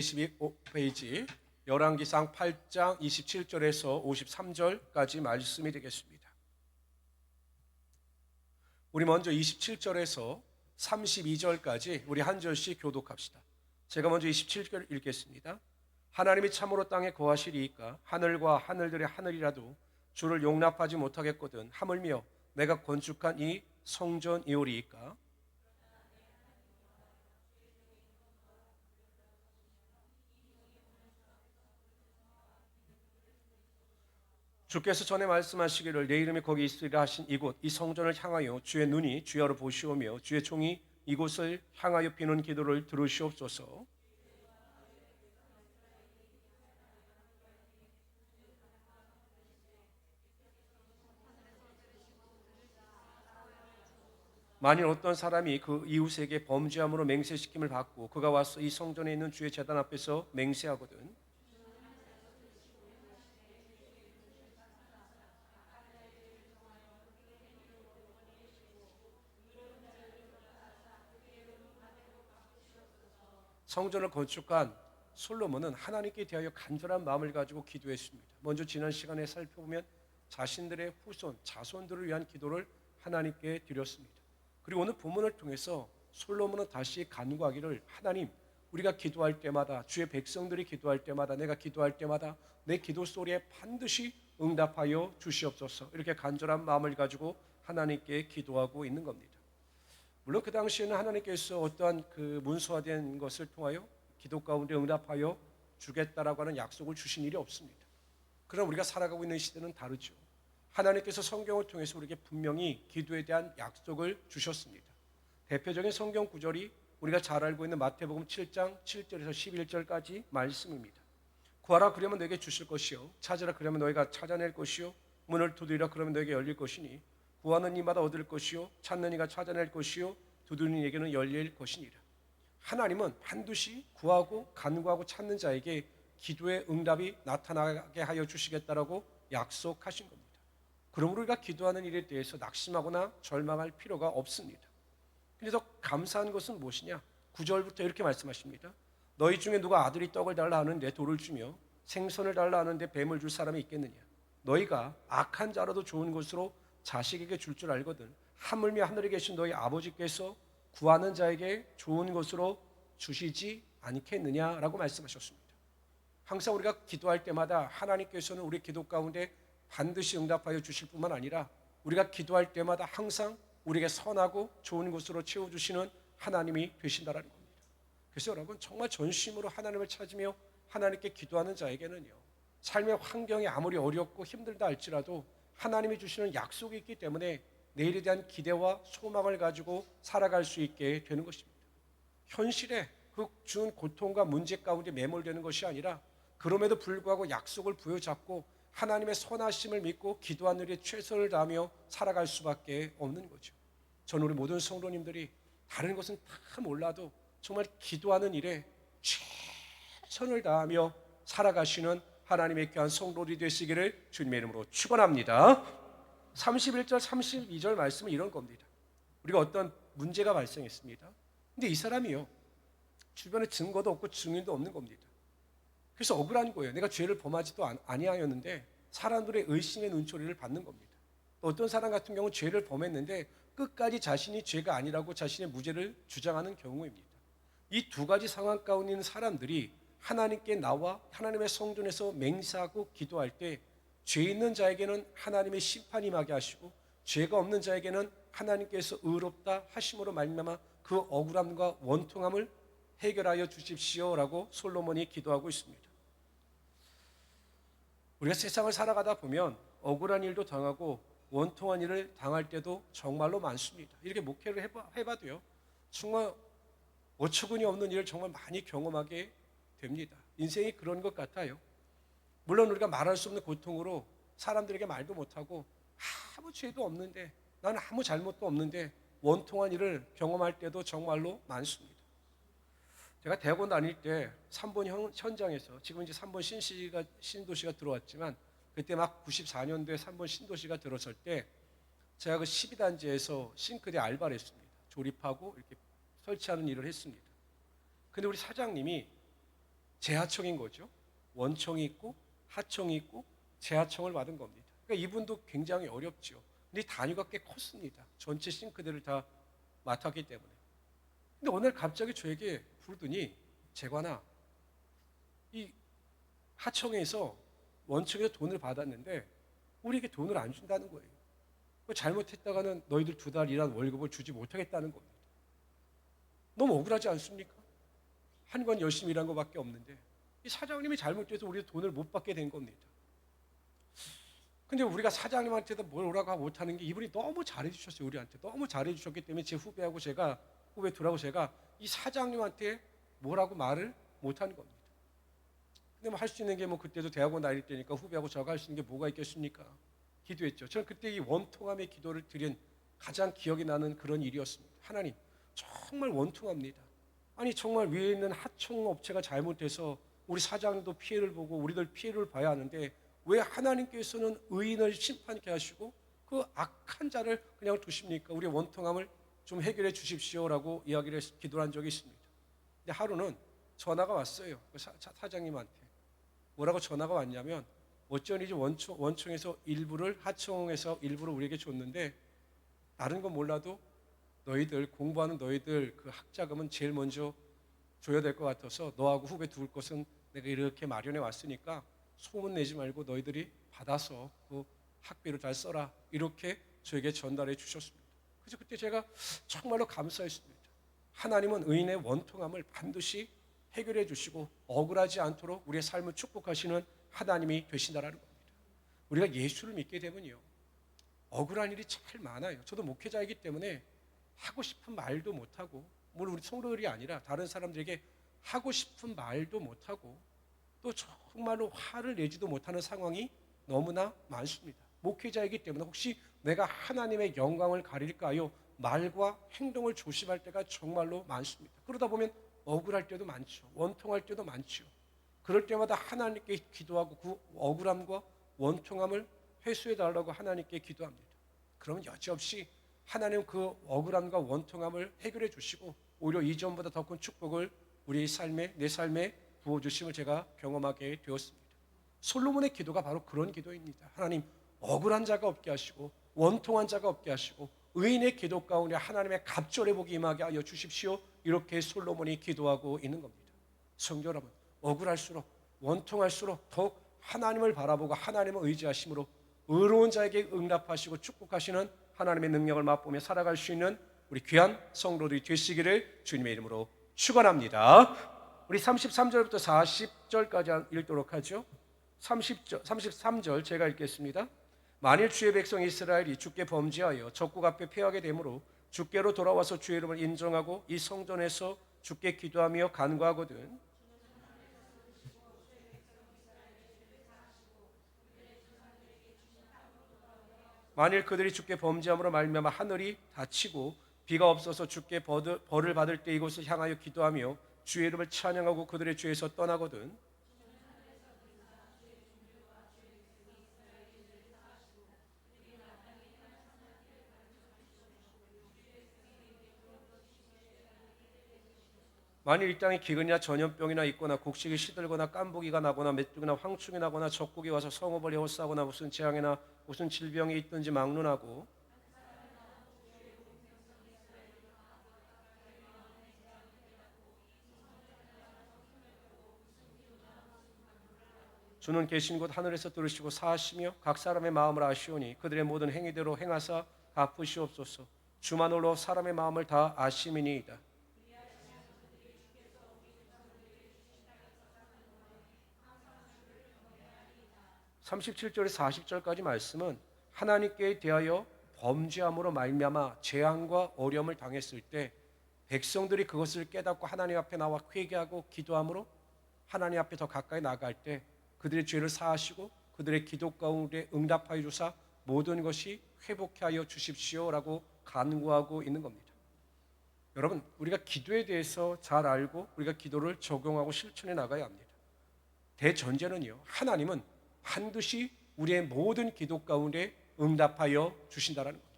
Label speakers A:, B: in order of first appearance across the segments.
A: 22페이지 열왕기상 8장 27절에서 53절까지 말씀이 되겠습니다. 우리 먼저 27절에서 32절까지 우리 한 절씩 교독합시다. 제가 먼저 27절 읽겠습니다. 하나님이 참으로 땅에 거하시리이까 하늘과 하늘들의 하늘이라도 주를 용납하지 못하겠거든 하물며 내가 건축한 이 성전이오리이까. 주께서 전에 말씀하시기를 내 이름이 거기 있으리라 하신 이곳 이 성전을 향하여 주의 눈이 주야로 보시오며 주의 종이 이곳을 향하여 비는 기도를 들으시옵소서. 만일 어떤 사람이 그 이웃에게 범죄함으로 맹세시킴을 받고 그가 와서 이 성전에 있는 주의 제단 앞에서 맹세하거든 성전을 건축한 솔로몬은 하나님께 대하여 간절한 마음을 가지고 기도했습니다. 먼저 지난 시간에 살펴보면 자신들의 후손, 자손들을 위한 기도를 하나님께 드렸습니다. 그리고 오늘 본문을 통해서 솔로몬은 다시 간구하기를 하나님, 우리가 기도할 때마다 주의 백성들이 기도할 때마다 내가 기도할 때마다 내 기도 소리에 반드시 응답하여 주시옵소서. 이렇게 간절한 마음을 가지고 하나님께 기도하고 있는 겁니다. 물론 그 당시에는 하나님께서 어떠한 그 문서화된 것을 통하여 기도 가운데 응답하여 주겠다라고 하는 약속을 주신 일이 없습니다. 그러나 우리가 살아가고 있는 시대는 다르죠. 하나님께서 성경을 통해서 우리에게 분명히 기도에 대한 약속을 주셨습니다. 대표적인 성경 구절이 우리가 잘 알고 있는 마태복음 7장 7절에서 11절까지 말씀입니다. 구하라 그러면 너에게 주실 것이요 찾으라 그러면 너희가 찾아낼 것이요 문을 두드리라 그러면 너에게 열릴 것이니 구하는 이마다 얻을 것이요 찾는 이가 찾아낼 것이요 두드리는 이에게는 열릴 것이니라. 하나님은 반드시 구하고 간구하고 찾는 자에게 기도의 응답이 나타나게 하여 주시겠다라고 약속하신 겁니다. 그러므로 우리가 기도하는 일에 대해서 낙심하거나 절망할 필요가 없습니다. 근데 더 감사한 것은 무엇이냐? 9절부터 이렇게 말씀하십니다. 너희 중에 누가 아들이 떡을 달라 하는데 돌을 주며 생선을 달라 하는데 뱀을 줄 사람이 있겠느냐? 너희가 악한 자라도 좋은 것으로 자식에게 줄 줄 알거든 하물며 하늘에 계신 너희 아버지께서 구하는 자에게 좋은 것으로 주시지 않겠느냐라고 말씀하셨습니다. 항상 우리가 기도할 때마다 하나님께서는 우리 기도 가운데 반드시 응답하여 주실 뿐만 아니라 우리가 기도할 때마다 항상 우리에게 선하고 좋은 것으로 채워주시는 하나님이 되신다는 겁니다. 그래서 여러분 정말 전심으로 하나님을 찾으며 하나님께 기도하는 자에게는요 삶의 환경이 아무리 어렵고 힘들다 할지라도 하나님이 주시는 약속이 있기 때문에 내일에 대한 기대와 소망을 가지고 살아갈 수 있게 되는 것입니다. 현실에 그 준 고통과 문제 가운데 매몰되는 것이 아니라 그럼에도 불구하고 약속을 부여잡고 하나님의 선하심을 믿고 기도하는 일에 최선을 다하며 살아갈 수밖에 없는 거죠. 저는 우리 모든 성도님들이 다른 것은 다 몰라도 정말 기도하는 일에 최선을 다하며 살아가시는 하나님의 귀한 성도들이 되시기를 주님의 이름으로 축원합니다. 31절 32절 말씀은 이런 겁니다. 우리가 어떤 문제가 발생했습니다. 근데 이 사람이요 주변에 증거도 없고 증인도 없는 겁니다. 그래서 억울한 거예요. 내가 죄를 범하지도 아니하였는데 사람들의 의심의 눈초리를 받는 겁니다. 어떤 사람 같은 경우는 죄를 범했는데 끝까지 자신이 죄가 아니라고 자신의 무죄를 주장하는 경우입니다. 이 두 가지 상황 가운데 있는 사람들이 하나님께 나와 하나님의 성전에서 맹세하고 기도할 때 죄 있는 자에게는 하나님의 심판이 임하게 하시고 죄가 없는 자에게는 하나님께서 의롭다 하심으로 말미암아 그 억울함과 원통함을 해결하여 주십시오라고 솔로몬이 기도하고 있습니다. 우리가 세상을 살아가다 보면 억울한 일도 당하고 원통한 일을 당할 때도 정말로 많습니다. 이렇게 목회를 해봐도요 정말 어처구니 없는 일을 정말 많이 경험하게 됩니다. 인생이 그런 것 같아요. 물론 우리가 말할 수 없는 고통으로 사람들에게 말도 못하고 아무 죄도 없는데 나는 아무 잘못도 없는데 원통한 일을 경험할 때도 정말로 많습니다. 제가 대학원 다닐 때 3번 현장에서 지금 이제 3번 신도시가 들어왔지만 그때 막 94년도에 3번 신도시가 들어설 때 제가 그 12단지에서 싱크대 알바를 했습니다. 조립하고 이렇게 설치하는 일을 했습니다. 근데 우리 사장님이 재하청인 거죠. 원청이 있고 하청이 있고 재하청을 받은 겁니다. 그러니까 이분도 굉장히 어렵죠. 근데 단위가 꽤 컸습니다. 전체 싱크대를 다 맡았기 때문에. 근데 어느 날 갑자기 저에게 부르더니 재관아, 이 하청에서 원청에서 돈을 받았는데 우리에게 돈을 안 준다는 거예요. 잘못했다가는 너희들 2달 일한 월급을 주지 못하겠다는 겁니다. 너무 억울하지 않습니까? 한 건 열심히 일한 것밖에 없는데 이 사장님이 잘못돼서 우리 돈을 못 받게 된 겁니다. 근데 우리가 사장님한테도 뭘 오라고 못하는 게 이분이 너무 잘해주셨어요. 우리한테 너무 잘해주셨기 때문에 제 후배 둘하고 제가 이 사장님한테 뭐라고 말을 못하는 겁니다. 근데 뭐 할 수 있는 게 뭐 그때도 대학원 다닐 때니까 후배하고 저가 할 수 있는 게 뭐가 있겠습니까? 기도했죠. 저는 그때 이 원통함의 기도를 드린 가장 기억이 나는 그런 일이었습니다. 하나님, 정말 원통합니다. 아니 정말 위에 있는 하청업체가 잘못해서 우리 사장님도 피해를 보고 우리들 피해를 봐야 하는데 왜 하나님께서는 의인을 심판케 하시고 그 악한 자를 그냥 두십니까? 우리의 원통함을 좀 해결해 주십시오라고 이야기를 기도한 적이 있습니다. 근데 하루는 전화가 왔어요. 사장님한테. 뭐라고 전화가 왔냐면 어쩐지 원청에서 일부를 하청에서 일부를 우리에게 줬는데 다른 건 몰라도 너희들 공부하는 너희들 그 학자금은 제일 먼저 줘야 될 것 같아서 너하고 후배 둘 것은 내가 이렇게 마련해 왔으니까 소문 내지 말고 너희들이 받아서 그 학비를 잘 써라 이렇게 저에게 전달해 주셨습니다. 그래서 그때 제가 정말로 감사했습니다. 하나님은 의인의 원통함을 반드시 해결해 주시고 억울하지 않도록 우리의 삶을 축복하시는 하나님이 되신다라는 겁니다. 우리가 예수를 믿게 되면요 억울한 일이 참 많아요. 저도 목회자이기 때문에 하고 싶은 말도 못하고 물론 우리 성도들이 아니라 다른 사람들에게 하고 싶은 말도 못하고 또 정말로 화를 내지도 못하는 상황이 너무나 많습니다. 목회자이기 때문에 혹시 내가 하나님의 영광을 가릴까요? 말과 행동을 조심할 때가 정말로 많습니다. 그러다 보면 억울할 때도 많죠. 원통할 때도 많죠. 그럴 때마다 하나님께 기도하고 그 억울함과 원통함을 회수해 달라고 하나님께 기도합니다. 그러면 여지없이 하나님 그 억울함과 원통함을 해결해 주시고 오히려 이전보다 더 큰 축복을 우리 삶에 내 삶에 부어주심을 제가 경험하게 되었습니다. 솔로몬의 기도가 바로 그런 기도입니다. 하나님 억울한 자가 없게 하시고 원통한 자가 없게 하시고 의인의 기도 가운데 하나님의 갑절의 복이 임하게 하여 주십시오. 이렇게 솔로몬이 기도하고 있는 겁니다. 성도 여러분, 억울할수록 원통할수록 더욱 하나님을 바라보고 하나님을 의지하심으로 의로운 자에게 응답하시고 축복하시는 하나님의 능력을 맛보며 살아갈 수 있는 우리 귀한 성도들이 되시기를 주님의 이름으로 축원합니다. 우리 33절부터 40절까지 읽도록 하죠. 33절 제가 읽겠습니다. 만일 주의 백성 이스라엘이 주께 범죄하여 적국 앞에 패하게 되므로 주께로 돌아와서 주의 이름을 인정하고 이 성전에서 주께 기도하며 간구하거든 만일 그들이 주께 범죄함으로 말미암아 하늘이 닫히고 비가 없어서 주께 벌을 받을 때 이곳을 향하여 기도하며 주의 이름을 찬양하고 그들의 죄에서 떠나거든 만일 이 땅에 기근이나 전염병이나 있거나 곡식이 시들거나 깐부기가 나거나 메뚜기나 황충이 나거나 적국이 와서 성읍을 에워싸거나 무슨 재앙이나 무슨 질병이 있든지 막론하고 주는 계신 곳 하늘에서 들으시고 사하시며 각 사람의 마음을 아시오니 그들의 모든 행위대로 행하사 갚으시옵소서. 주만홀로 사람의 마음을 다 아심이니이다. 37절에서 40절까지 말씀은 하나님께 대하여 범죄함으로 말미암아 재앙과 어려움을 당했을 때 백성들이 그것을 깨닫고 하나님 앞에 나와 회개하고 기도함으로 하나님 앞에 더 가까이 나갈 때 그들의 죄를 사하시고 그들의 기도 가운데 응답하여 주사 모든 것이 회복해 하여 주십시오라고 간구하고 있는 겁니다. 여러분, 우리가 기도에 대해서 잘 알고 우리가 기도를 적용하고 실천해 나가야 합니다. 대전제는요, 하나님은 반드시 우리의 모든 기도 가운데 응답하여 주신다는 겁니다.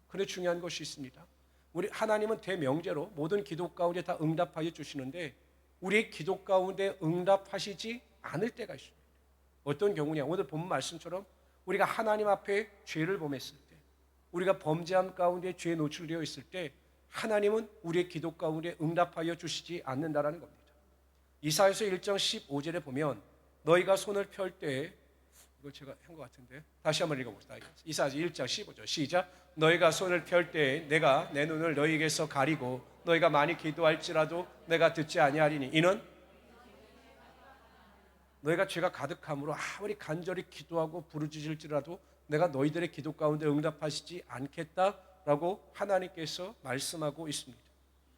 A: 그런데 중요한 것이 있습니다. 우리 하나님은 대명제로 모든 기도 가운데 다 응답하여 주시는데 우리의 기도 가운데 응답하시지 않을 때가 있습니다. 어떤 경우냐? 오늘 본 말씀처럼 우리가 하나님 앞에 죄를 범했을 때, 우리가 범죄함 가운데 죄에 노출되어 있을 때 하나님은 우리의 기도 가운데 응답하여 주시지 않는다라는 겁니다. 이사야서 1장 15절에 보면 너희가 손을 펼 때, 이거 제가 한 것 같은데 다시 한번 읽어봅시다. 이사야서 1장 15절 시작. 너희가 손을 펼 때 내가 내 눈을 너희에게서 가리고 너희가 많이 기도할지라도 내가 듣지 아니하리니 이는 너희가 죄가 가득함으로 아무리 간절히 기도하고 부르짖을지라도 내가 너희들의 기도 가운데 응답하시지 않겠다라고 하나님께서 말씀하고 있습니다.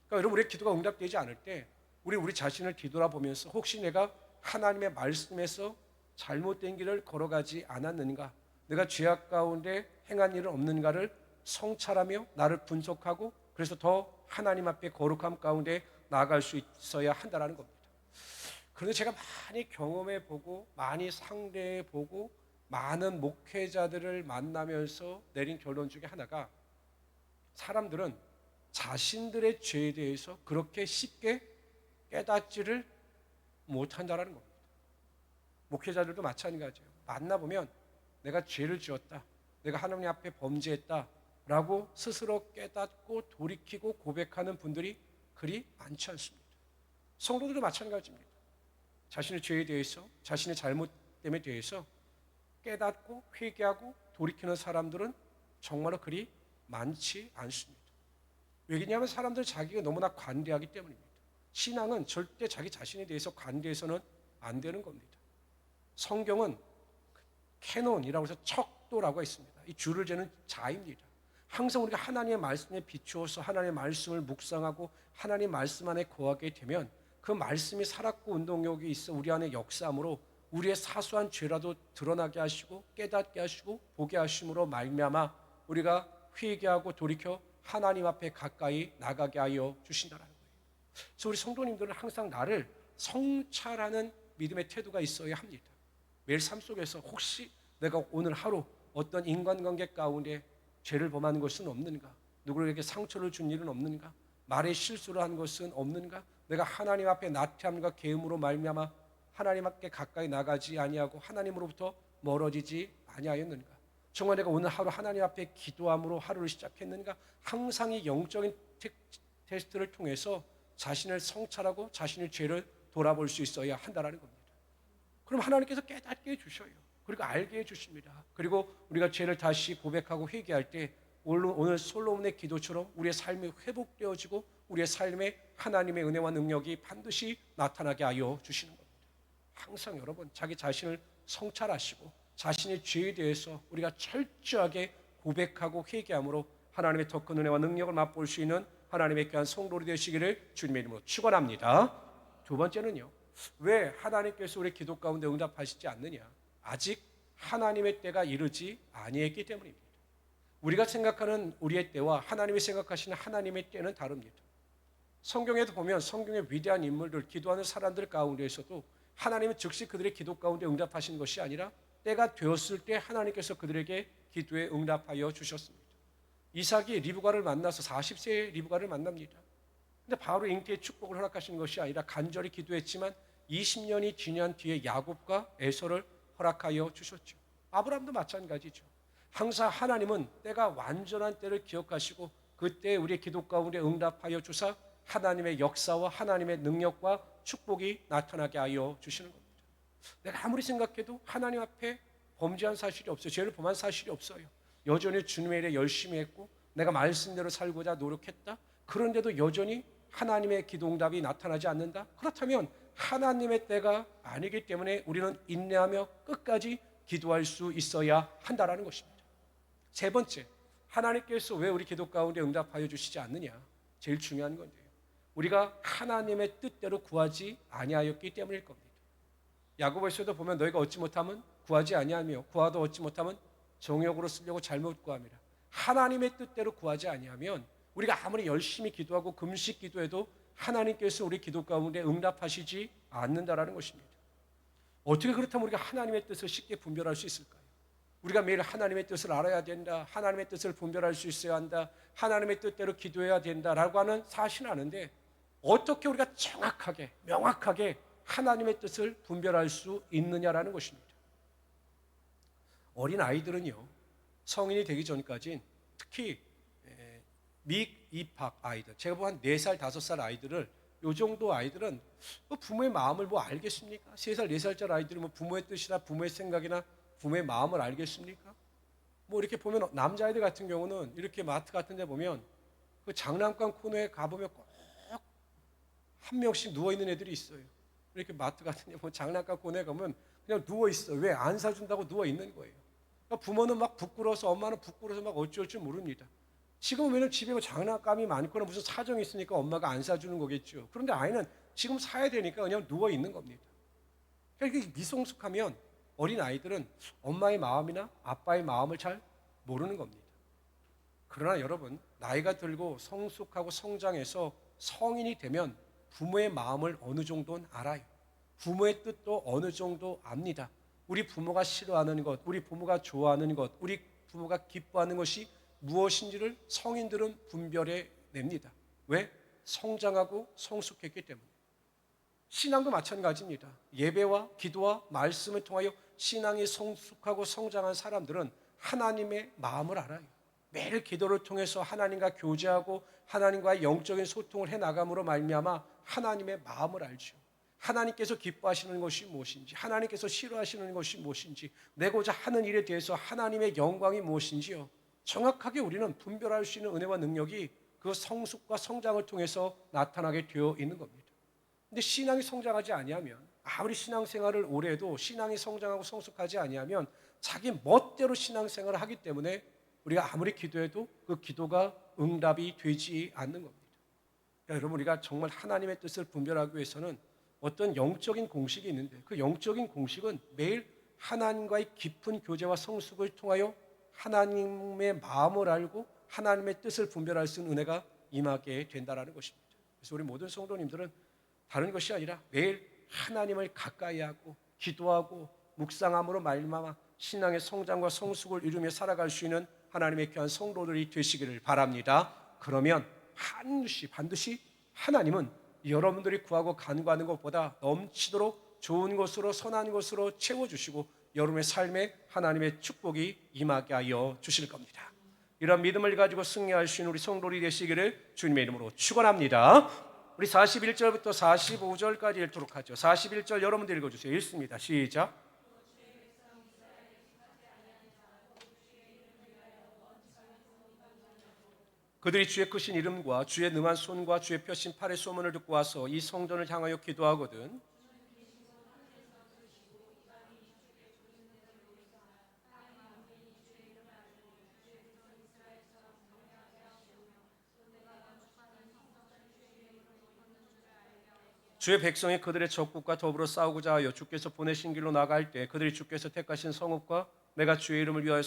A: 그러니까 여러분, 우리의 기도가 응답되지 않을 때 우리 자신을 뒤돌아보면서 혹시 내가 하나님의 말씀에서 잘못된 길을 걸어가지 않았는가, 내가 죄악 가운데 행한 일은 없는가를 성찰하며 나를 분석하고 그래서 더 하나님 앞에 거룩함 가운데 나아갈 수 있어야 한다는 겁니다. 그런데 제가 많이 경험해보고 많이 상대해보고 많은 목회자들을 만나면서 내린 결론 중에 하나가, 사람들은 자신들의 죄에 대해서 그렇게 쉽게 깨닫지를 못한다는 겁니다. 목회자들도 마찬가지예요. 만나보면 내가 죄를 지었다, 내가 하나님 앞에 범죄했다 라고 스스로 깨닫고 돌이키고 고백하는 분들이 그리 많지 않습니다. 성도들도 마찬가지입니다. 자신의 죄에 대해서, 자신의 잘못됨에 대해서 깨닫고 회개하고 돌이키는 사람들은 정말로 그리 많지 않습니다. 왜냐하면 사람들 자기가 너무나 관대하기 때문입니다. 신앙은 절대 자기 자신에 대해서 관대해서는 안 되는 겁니다. 성경은 캐논이라고 해서 척도라고 있습니다. 이 줄을 재는 자입니다. 항상 우리가 하나님의 말씀에 비추어서 하나님의 말씀을 묵상하고 하나님의 말씀 안에 거하게 되면 그 말씀이 살았고 운동력이 있어 우리 안에 역사함으로 우리의 사소한 죄라도 드러나게 하시고 깨닫게 하시고 보게 하심으로 말미암아 우리가 회개하고 돌이켜 하나님 앞에 가까이 나가게 하여 주신다는 거예요. 그래서 우리 성도님들은 항상 나를 성찰하는 믿음의 태도가 있어야 합니다. 매일 삶 속에서 혹시 내가 오늘 하루 어떤 인간관계 가운데 죄를 범한 것은 없는가? 누구에게 상처를 준 일은 없는가? 말에 실수를 한 것은 없는가? 내가 하나님 앞에 나태함과 계음으로 말미암아 하나님 앞에 가까이 나가지 아니하고 하나님으로부터 멀어지지 아니하였는가? 정말 내가 오늘 하루 하나님 앞에 기도함으로 하루를 시작했는가? 항상 이 영적인 테스트를 통해서 자신을 성찰하고 자신의 죄를 돌아볼 수 있어야 한다는 겁니다. 그럼 하나님께서 깨닫게 해주셔요. 그리고 알게 해주십니다. 그리고 우리가 죄를 다시 고백하고 회개할 때 오늘 솔로몬의 기도처럼 우리의 삶이 회복되어지고 우리의 삶에 하나님의 은혜와 능력이 반드시 나타나게 하여 주시는 겁니다. 항상 여러분 자기 자신을 성찰하시고 자신의 죄에 대해서 우리가 철저하게 고백하고 회개함으로 하나님의 더 큰 은혜와 능력을 맛볼 수 있는 하나님의 귀한 성도로 되시기를 주님의 이름으로 축원합니다. 두 번째는요, 왜 하나님께서 우리 기도 가운데 응답하시지 않느냐? 아직 하나님의 때가 이르지 아니했기 때문입니다. 우리가 생각하는 우리의 때와 하나님이 생각하시는 하나님의 때는 다릅니다. 성경에도 보면 성경의 위대한 인물들, 기도하는 사람들 가운데에서도 하나님은 즉시 그들의 기도 가운데 응답하신 것이 아니라 때가 되었을 때 하나님께서 그들에게 기도에 응답하여 주셨습니다. 이삭이 리브가를 만나서 40세의 리브가를 만납니다. 근데 바로 잉태의 축복을 허락하신 것이 아니라 간절히 기도했지만 20년이 지난 뒤에 야곱과 에서를 허락하여 주셨죠. 아브라함도 마찬가지죠. 항상 하나님은 때가 완전한 때를 기억하시고 그때 우리의 기도 가운데 응답하여 주사 하나님의 역사와 하나님의 능력과 축복이 나타나게 하여 주시는 겁니다. 내가 아무리 생각해도 하나님 앞에 범죄한 사실이 없어요. 죄를 범한 사실이 없어요. 여전히 주님의 일에 열심히 했고 내가 말씀대로 살고자 노력했다. 그런데도 여전히 하나님의 기도 응답이 나타나지 않는다. 그렇다면 하나님의 때가 아니기 때문에 우리는 인내하며 끝까지 기도할 수 있어야 한다는 것입니다. 세 번째, 하나님께서 왜 우리 기도 가운데 응답하여 주시지 않느냐? 제일 중요한 건데요, 우리가 하나님의 뜻대로 구하지 아니하였기 때문일 겁니다. 야고보서도 보면 너희가 얻지 못하면 구하지 아니하며 구하도 얻지 못하면 정욕으로 쓰려고 잘못 구함이라. 하나님의 뜻대로 구하지 아니하면 우리가 아무리 열심히 기도하고 금식 기도해도 하나님께서 우리 기도 가운데 응답하시지 않는다라는 것입니다. 어떻게 그렇다면 우리가 하나님의 뜻을 쉽게 분별할 수 있을까요? 우리가 매일 하나님의 뜻을 알아야 된다, 하나님의 뜻을 분별할 수 있어야 한다, 하나님의 뜻대로 기도해야 된다라고 하는 사실은 아는데 어떻게 우리가 정확하게 명확하게 하나님의 뜻을 분별할 수 있느냐라는 것입니다. 어린 아이들은요, 성인이 되기 전까지 특히 미입학 아이들, 제가 보한 4살, 5살 아이들을, 요 정도 아이들은 뭐 부모의 마음을 뭐 알겠습니까? 3살, 4살짜리 아이들이 뭐 부모의 뜻이나 부모의 생각이나 부모의 마음을 알겠습니까? 뭐 이렇게 보면 남자아이들 같은 경우는 이렇게 마트 같은 데 보면 그 장난감 코너에 가보면 꼭 한 명씩 누워있는 애들이 있어요. 이렇게 마트 같은 데 보면 장난감 코너에 가면 그냥 누워있어. 왜 안 사준다고 누워있는 거예요. 그러니까 부모는 막 부끄러워서, 엄마는 부끄러워서 막 어쩔 줄 모릅니다. 지금 왜냐면 집에 뭐 장난감이 많거나 무슨 사정이 있으니까 엄마가 안 사주는 거겠죠. 그런데 아이는 지금 사야 되니까 그냥 누워있는 겁니다. 그러니까 미성숙하면 어린 아이들은 엄마의 마음이나 아빠의 마음을 잘 모르는 겁니다. 그러나 여러분, 나이가 들고 성숙하고 성장해서 성인이 되면 부모의 마음을 어느 정도는 알아요. 부모의 뜻도 어느 정도 압니다. 우리 부모가 싫어하는 것, 우리 부모가 좋아하는 것, 우리 부모가 기뻐하는 것이 무엇인지를 성인들은 분별해 냅니다. 왜? 성장하고 성숙했기 때문에. 신앙도 마찬가지입니다. 예배와 기도와 말씀을 통하여 신앙이 성숙하고 성장한 사람들은 하나님의 마음을 알아요. 매일 기도를 통해서 하나님과 교제하고 하나님과의 영적인 소통을 해나감으로 말미암아 하나님의 마음을 알죠. 하나님께서 기뻐하시는 것이 무엇인지, 하나님께서 싫어하시는 것이 무엇인지, 내고자 하는 일에 대해서 하나님의 영광이 무엇인지요, 정확하게 우리는 분별할 수 있는 은혜와 능력이 그 성숙과 성장을 통해서 나타나게 되어 있는 겁니다. 근데 신앙이 성장하지 아니하면, 아무리 신앙생활을 오래 해도 신앙이 성장하고 성숙하지 아니하면 자기 멋대로 신앙생활을 하기 때문에 우리가 아무리 기도해도 그 기도가 응답이 되지 않는 겁니다. 그러니까 여러분, 우리가 정말 하나님의 뜻을 분별하기 위해서는 어떤 영적인 공식이 있는데, 그 영적인 공식은 매일 하나님과의 깊은 교제와 성숙을 통하여 하나님의 마음을 알고 하나님의 뜻을 분별할 수 있는 은혜가 임하게 된다는 것입니다. 그래서 우리 모든 성도님들은 다른 것이 아니라 매일 하나님을 가까이 하고 기도하고 묵상함으로 말미암아 신앙의 성장과 성숙을 이루며 살아갈 수 있는 하나님의 귀한 성도들이 되시기를 바랍니다. 그러면 반드시 하나님은 여러분들이 구하고 간구하는 것보다 넘치도록 좋은 것으로, 선한 것으로 채워주시고 여러분의 삶에 하나님의 축복이 임하게 하여 주실 겁니다. 이런 믿음을 가지고 승리할 수 있는 우리 성도들이 되시기를 주님의 이름으로 축원합니다. 우리 41절부터 45절까지 읽도록 하죠. 41절 여러분들 읽어주세요. 읽습니다. 시작. 그들이 주의 크신 이름과 주의 능한 손과 주의 펴신 팔의 소문을 듣고 와서 이 성전을 향하여 기도하거든. 주의 백성이 그들의 적국과 더불어 싸우고자 하여 주께서 보내신 길로 나갈 때 그들이 주께서 택하신 성읍과 내가 주의 이름을 위하여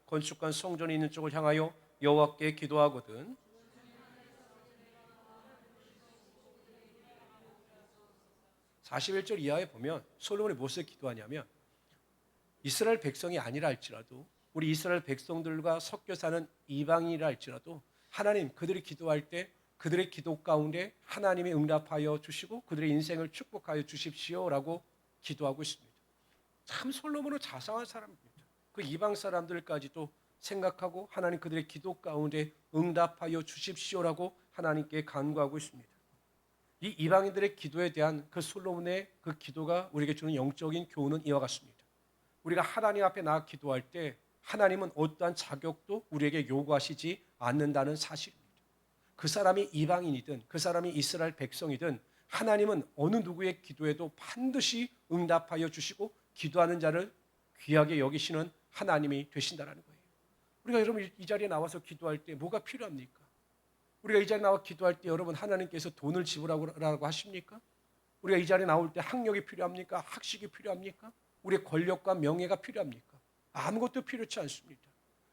A: 건축한 성전이 있는 쪽을 향하여 여호와께 기도하거든. 41절 이하에 보면 솔로몬이 무엇을 기도하냐면, 이스라엘 백성이 아니라 할지라도, 우리 이스라엘 백성들과 섞여 사는 이방인이라 할지라도 하나님, 그들이 기도할 때 그들의 기도 가운데 하나님이 응답하여 주시고 그들의 인생을 축복하여 주십시오라고 기도하고 있습니다. 참 솔로몬은 자상한 사람입니다. 그 이방 사람들까지도 생각하고 하나님, 그들의 기도 가운데 응답하여 주십시오라고 하나님께 간구하고 있습니다. 이 이방인들의 기도에 대한 그 솔로몬의 그 기도가 우리에게 주는 영적인 교훈은 이와 같습니다. 우리가 하나님 앞에 나아 기도할 때 하나님은 어떠한 자격도 우리에게 요구하시지 않는다는 사실입니다. 그 사람이 이방인이든 그 사람이 이스라엘 백성이든 하나님은 어느 누구의 기도에도 반드시 응답하여 주시고 기도하는 자를 귀하게 여기시는 하나님이 되신다는 거예요. 우리가 여러분 이 자리에 나와서 기도할 때 뭐가 필요합니까? 우리가 이 자리에 나와 기도할 때 여러분 하나님께서 돈을 지불하라고 하십니까? 우리가 이 자리에 나올 때 학력이 필요합니까? 학식이 필요합니까? 우리의 권력과 명예가 필요합니까? 아무것도 필요치 않습니다.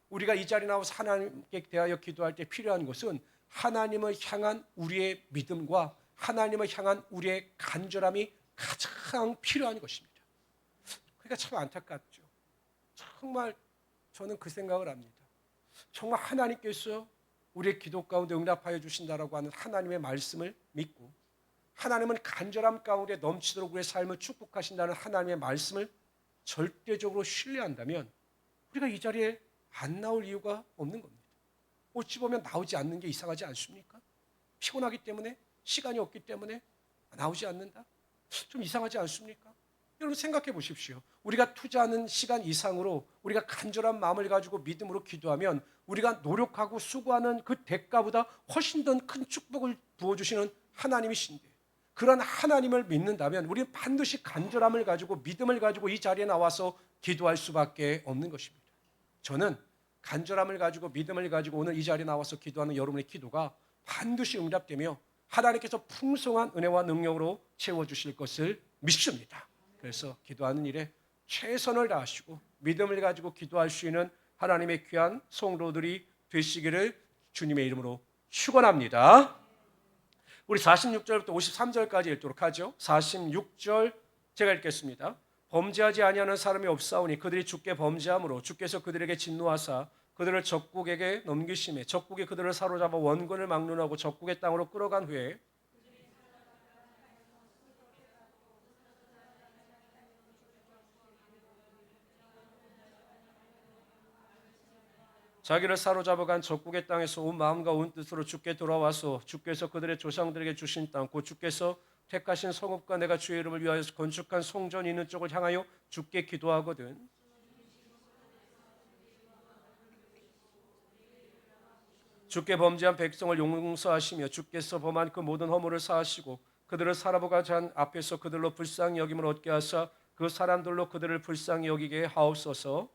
A: 우리가 이 자리에 나와서 하나님께 대하여 기도할 때 필요한 것은 하나님을 향한 우리의 믿음과 하나님을 향한 우리의 간절함이 가장 필요한 것입니다. 그러니까 참 안타깝죠. 정말 저는 그 생각을 합니다. 정말 하나님께서 우리의 기도 가운데 응답하여 주신다라고 하는 하나님의 말씀을 믿고 하나님은 간절함 가운데 넘치도록 우리의 삶을 축복하신다는 하나님의 말씀을 절대적으로 신뢰한다면 우리가 이 자리에 안 나올 이유가 없는 겁니다. 어찌 보면 나오지 않는 게 이상하지 않습니까? 피곤하기 때문에, 시간이 없기 때문에 나오지 않는다? 좀 이상하지 않습니까? 여러분 생각해 보십시오. 우리가 투자하는 시간 이상으로 우리가 간절한 마음을 가지고 믿음으로 기도하면 우리가 노력하고 수고하는 그 대가보다 훨씬 더 큰 축복을 부어주시는 하나님이신데, 그런 하나님을 믿는다면 우리는 반드시 간절함을 가지고 믿음을 가지고 이 자리에 나와서 기도할 수밖에 없는 것입니다. 저는 간절함을 가지고 믿음을 가지고 오늘 이 자리에 나와서 기도하는 여러분의 기도가 반드시 응답되며 하나님께서 풍성한 은혜와 능력으로 채워주실 것을 믿습니다. 그래서 기도하는 일에 최선을 다하시고 믿음을 가지고 기도할 수 있는 하나님의 귀한 성도들이 되시기를 주님의 이름으로 축원합니다. 우리 46절부터 53절까지 읽도록 하죠. 46절 제가 읽겠습니다. 범죄하지 아니하는 사람이 없사오니 그들이 주께 범죄함으로 주께서 그들에게 진노하사 그들을 적국에게 넘기심에 적국이 그들을 사로잡아 원군을 막론하고 적국의 땅으로 끌어간 후에 자기를 사로잡아간 적국의 땅에서 온 마음과 온 뜻으로 주께 돌아와서 주께서 그들의 조상들에게 주신 땅 곧 주께서 택하신 성읍과 내가 주의 이름을 위하여 건축한 성전이 있는 쪽을 향하여 주께 기도하거든 주께 범죄한 백성을 용서하시며 주께서 범한 그 모든 허물을 사하시고 그들을 사라보가 잔 앞에서 그들로 불쌍히 여김을 얻게 하사 그 사람들로 그들을 불쌍히 여기게 하옵소서.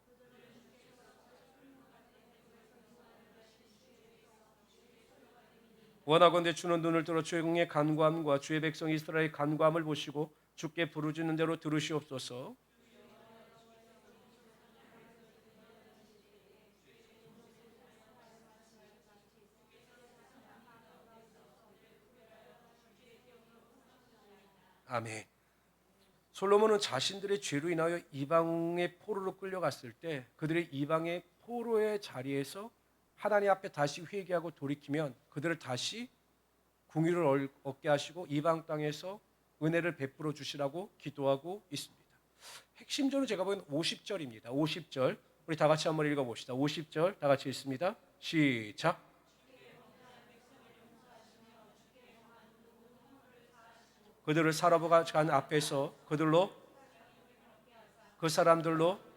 A: 원하건대 주는 눈을 들어 주의 궁의 간구함과 주의 백성 이스라엘의 간구함을 보시고 주께 부르짖는 대로 들으시옵소서. 아멘. 솔로몬은 자신들의 죄로 인하여 이방의 포로로 끌려갔을 때 그들의 이방의 포로의 자리에서 하나님 앞에 다시 회개하고 돌이키면 그들을 다시 궁유를 얻게 하시고 이방 땅에서 은혜를 베풀어 주시라고 기도하고 있습니다. 핵심적으로 제가 보기엔 50절입니다. 50절 우리 다 같이 한번 읽어봅시다. 50절 다 같이 읽습니다. 시작. 그들을 사로잡아 간 앞에서 그들로 그 사람들로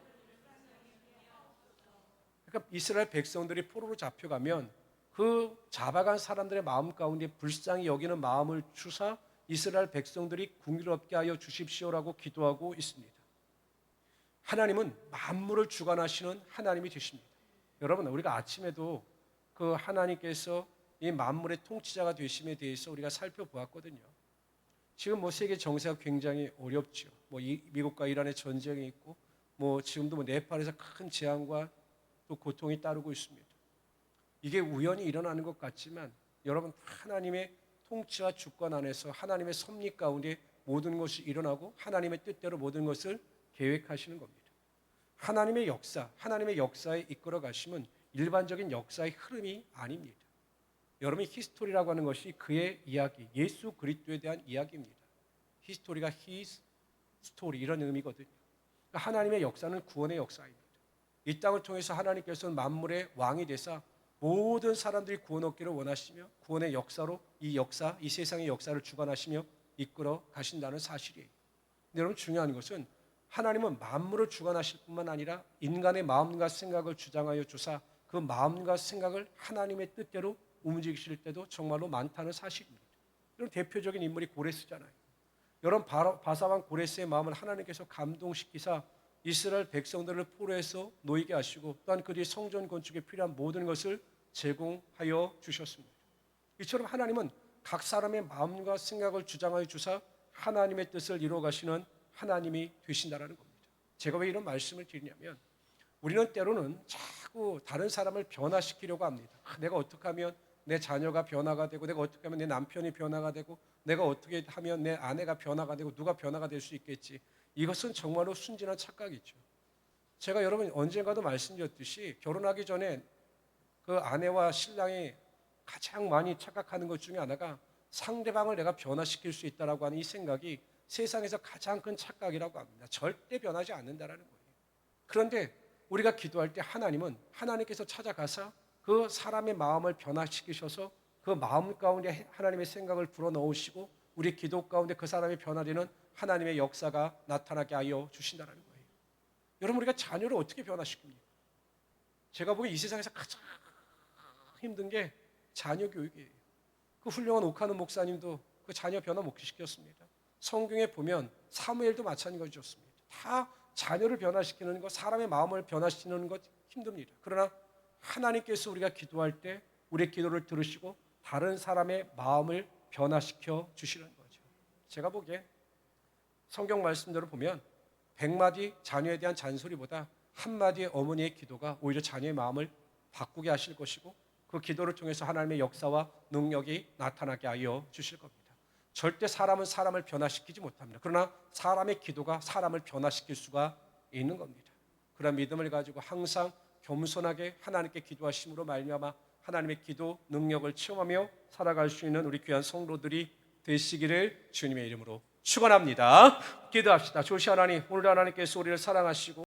A: 그러니까 이스라엘 백성들이 포로로 잡혀가면 그 잡아간 사람들의 마음 가운데 불쌍히 여기는 마음을 주사 이스라엘 백성들이 궁유롭게 하여 주십시오라고 기도하고 있습니다. 하나님은 만물을 주관하시는 하나님이 되십니다. 여러분 우리가 아침에도 그 하나님께서 이 만물의 통치자가 되심에 대해서 우리가 살펴보았거든요. 지금 뭐 세계 정세가 굉장히 어렵죠. 뭐 미국과 이란의 전쟁이 있고 뭐 지금도 뭐 네팔에서 큰 재앙과 또 고통이 따르고 있습니다. 이게 우연히 일어나는 것 같지만 여러분 하나님의 통치와 주권 안에서 하나님의 섭리 가운데 모든 것이 일어나고 하나님의 뜻대로 모든 것을 계획하시는 겁니다. 하나님의 역사, 하나님의 역사에 이끌어 가심은 일반적인 역사의 흐름이 아닙니다. 여러분이 히스토리라고 하는 것이 그의 이야기, 예수 그리스도에 대한 이야기입니다. 히스토리가 his story 이런 의미거든요. 그러니까 하나님의 역사는 구원의 역사입니다. 이 땅을 통해서 하나님께서는 만물의 왕이 되사 모든 사람들이 구원 얻기를 원하시며 구원의 역사로 이 역사, 이 세상의 역사를 주관하시며 이끌어 가신다는 사실이에요. 근데 여러분 중요한 것은 하나님은 만물을 주관하실 뿐만 아니라 인간의 마음과 생각을 주장하여 주사 그 마음과 생각을 하나님의 뜻대로 움직이실 때도 정말로 많다는 사실입니다. 이런 대표적인 인물이 고레스잖아요. 여러분 바사왕 고레스의 마음을 하나님께서 감동시키사 이스라엘 백성들을 포로해서 놓이게 하시고 또한 그들이 성전 건축에 필요한 모든 것을 제공하여 주셨습니다. 이처럼 하나님은 각 사람의 마음과 생각을 주장하여 주사 하나님의 뜻을 이루어 가시는 하나님이 되신다라는 겁니다. 제가 왜 이런 말씀을 드리냐면 우리는 때로는 자꾸 다른 사람을 변화시키려고 합니다. 내가 어떻게 하면 내 자녀가 변화가 되고 내가 어떻게 하면 내 남편이 변화가 되고 내가 어떻게 하면 내 아내가 변화가 되고 누가 변화가 될 수 있겠지. 이것은 정말로 순진한 착각이죠. 제가 여러분 언젠가도 말씀드렸듯이 결혼하기 전에 그 아내와 신랑이 가장 많이 착각하는 것 중에 하나가 상대방을 내가 변화시킬 수 있다라고 하는 이 생각이 세상에서 가장 큰 착각이라고 합니다. 절대 변하지 않는다라는 거예요. 그런데 우리가 기도할 때 하나님은 하나님께서 찾아가서 그 사람의 마음을 변화시키셔서 그 마음 가운데 하나님의 생각을 불어넣으시고 우리 기도 가운데 그 사람이 변화되는 하나님의 역사가 나타나게 하여 주신다는 거예요. 여러분, 우리가 자녀를 어떻게 변화시킵니까? 제가 보기엔 이 세상에서 가장 힘든 게 자녀 교육이에요. 그 훌륭한 옥하는 목사님도 그 자녀 변화 못 시켰습니다. 성경에 보면 사무엘도 마찬가지였습니다. 다 자녀를 변화시키는 것, 사람의 마음을 변화시키는 것 힘듭니다. 그러나 하나님께서 우리가 기도할 때 우리의 기도를 들으시고 다른 사람의 마음을 변화시켜 주시는 거죠. 제가 보기에 성경 말씀대로 보면 100마디 자녀에 대한 잔소리보다 한마디의 어머니의 기도가 오히려 자녀의 마음을 바꾸게 하실 것이고 그 기도를 통해서 하나님의 역사와 능력이 나타나게 하여 주실 겁니다. 절대 사람은 사람을 변화시키지 못합니다. 그러나 사람의 기도가 사람을 변화시킬 수가 있는 겁니다. 그런 믿음을 가지고 항상 겸손하게 하나님께 기도하심으로 말미암아 하나님의 기도 능력을 체험하며 살아갈 수 있는 우리 귀한 성도들이 되시기를 주님의 이름으로 축원합니다. 기도합시다. 조시 하나님, 오늘 하나님께서 우리를 사랑하시고